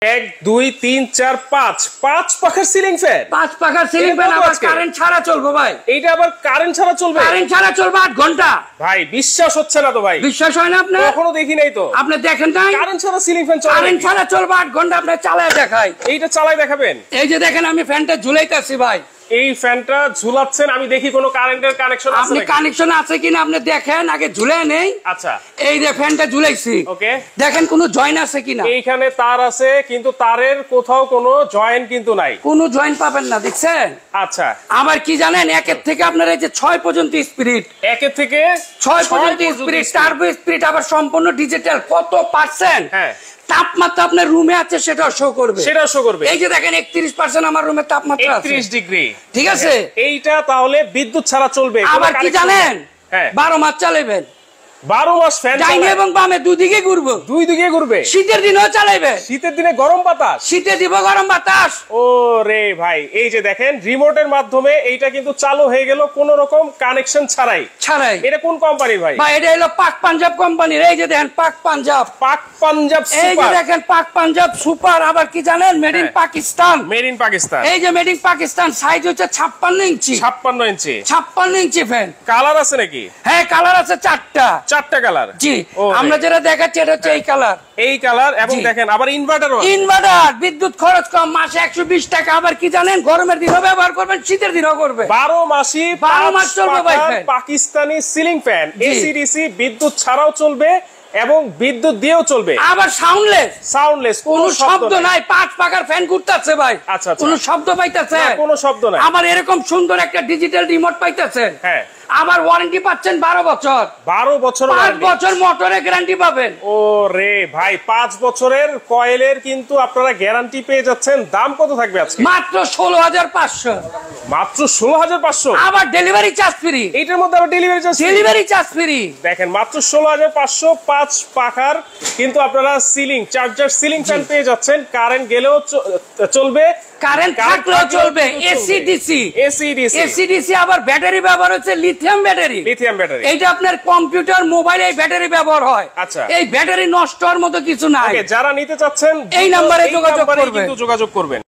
এক দুই তিন চার পাঁচ পাঁচ পাখার সিলিং ফ্যান। পাঁচ পাখার সিলিং ফ্যান আবার কারেন্ট ছাড়া চলবে ভাই। এইটা আবার কারেন্ট ছাড়া চলবে? কারেন্ট ছাড়া চলবে 8 ঘন্টা। ভাই বিশ্বাস হচ্ছে না তো ভাই। বিশ্বাস হয় না আপনার? কখনো দেখি নাই তো। আপনি দেখেন নাই? কারেন্ট ছাড়া সিলিং ফ্যান চলে? কারেন্ট ছাড়া চলবে 8 ঘন্টা। আপনি চালায় দেখাই। এইটা চালায় দেখাবেন? এই যে দেখেন আমি ফ্যানটা ঝুলাইতাছি ভাই। এই ফ্যানটা ঝুলাচ্ছেন, আমি দেখি কোনো কারেন্টের কানেকশন আছে আপনি কানেকশন আছে কিনা আপনি দেখেন, আগে ঝুলে নেই। আচ্ছা এই যে ফ্যানটা ঝুলাইছি, ওকে, দেখেন কোনো জয়েন আছে কিনা। এইখানে তার আছে কিন্তু তারের কোথাও কোনো জয়েন কিন্তু নাই, কোনো জয়েন পাবেন না, দেখছেন? আচ্ছা আবার কি জানেন, 1 থেকে আপনার এই যে 6 পর্যন্ত স্পিরিট, 1 থেকে 6 পর্যন্ত স্পিরিট, টার্বো স্পিরিট, আবার সম্পূর্ণ ডিজিটাল। কত পার্সেন্ট তাপমাত্রা আপনার রুমে আছে সেটাও শো করবে, সেটাও শো করবে। এই যে দেখেন 31% আমার রুমে তাপমাত্রা আছে, 31 ডিগ্রি। ঠিক আছে, এইটা তাহলে বিদ্যুৎ ছাড়া চলবে? আবার কি জানেন, 12 মাস চালাবেন। 12 মাস ফ্যান ডাইনে এবং বামে দুই দিকে ঘুরবে, দুই দিকে ঘুরবে। শীতের দিনেও চালাইবে, শীতের দিনে গরম বাতাস, শীতে দিব গরম বাতাস। ও রে ভাই, এই যে দেখেন রিমোটের মাধ্যমে এইটা কিন্তু চালু হয়ে গেল কোন রকম কানেকশন ছাড়াই। এটা কোন কোম্পানির ভাই? ভাই এটা হলো পাক পাঞ্জাব কোম্পানির। এই যে দেখেন পাক পাঞ্জাব, পাক পাঞ্জাব সুপার। এই যে দেখেন পাক পাঞ্জাব সুপার। আবার কি জানেন, made in Pakistan, made in Pakistan. এই যে মেড ইন পাকিস্তান। সাইজ হচ্ছে 56 ইঞ্চি, 56 ইঞ্চি, 56 ইঞ্চি ফ্যান। কালার আছে নাকি? হ্যাঁ কালার আছে 4টা কালার। জি, আমরা যেটা দেখাচ্ছি এটা হচ্ছে এই কালার, এই কালার। এবং দেখেন আবার ইনভার্টারও, ইনভার্টার, বিদ্যুৎ খরচ কম, মাসে 120 টাকা। আবার কি জানেন, গরমের দিনও ব্যবহার করবেন, শীতের দিনও করবে, 12 মাসই 12 মাস চলবে ভাই। Pakistani ceiling fan, AC DC, বিদ্যুৎ ছাড়াও চলবে এবং বিদ্যুৎ দিয়েও চলবে। আবার সাউন্ডলেস, সাউন্ডলেস, কোনো শব্দ নাই। 5 পাখার ফ্যান ঘুরতেছে ভাই। আচ্ছা, কোনো শব্দ পাইতেছে? কোনো শব্দ নাই। আবার এরকম সুন্দর একটা ডিজিটাল রিমোট পাইতেছেন। হ্যাঁ, আবার ওয়ারেন্টি পাচ্ছেন 12 বছর। 12 বছর, 5 বছর মোটরে গ্যারান্টি পাবেন। ও রে ভাই, 5 বছরের কয়েলের কিন্তু আপনারা গ্যারান্টি পেয়ে যাচ্ছেন। দাম কত থাকবে আজকে? মাত্র 16,500। মাত্র 16,500। আবার ডেলিভারি চার্জ ফ্রি। এটার মধ্যে আবার ডেলিভারি চার্জ ফ্রি। দেখেন মাত্র 16,500, 5 পাখার কিন্তু আপনারা সিলিং চার্জার সিলিং ফ্যান পেয়ে যাচ্ছেন। কারেন্ট গেলেও চলবে, কারেন্ট থাকলেও চলবে। AC DC, AC DC. আবার ব্যাটারি ব্যবহার হচ্ছে লিথিয়াম ব্যাটারি। লিথিয়াম ব্যাটারি, এইটা আপনার কম্পিউটার মোবাইল এই ব্যাটারি ব্যবহার হয়। আচ্ছা, এই ব্যাটারি নষ্ট হওয়ার মতো কিছু নাই। যারা নিতে চাচ্ছেন এই নাম্বারে যোগাযোগ করবেন।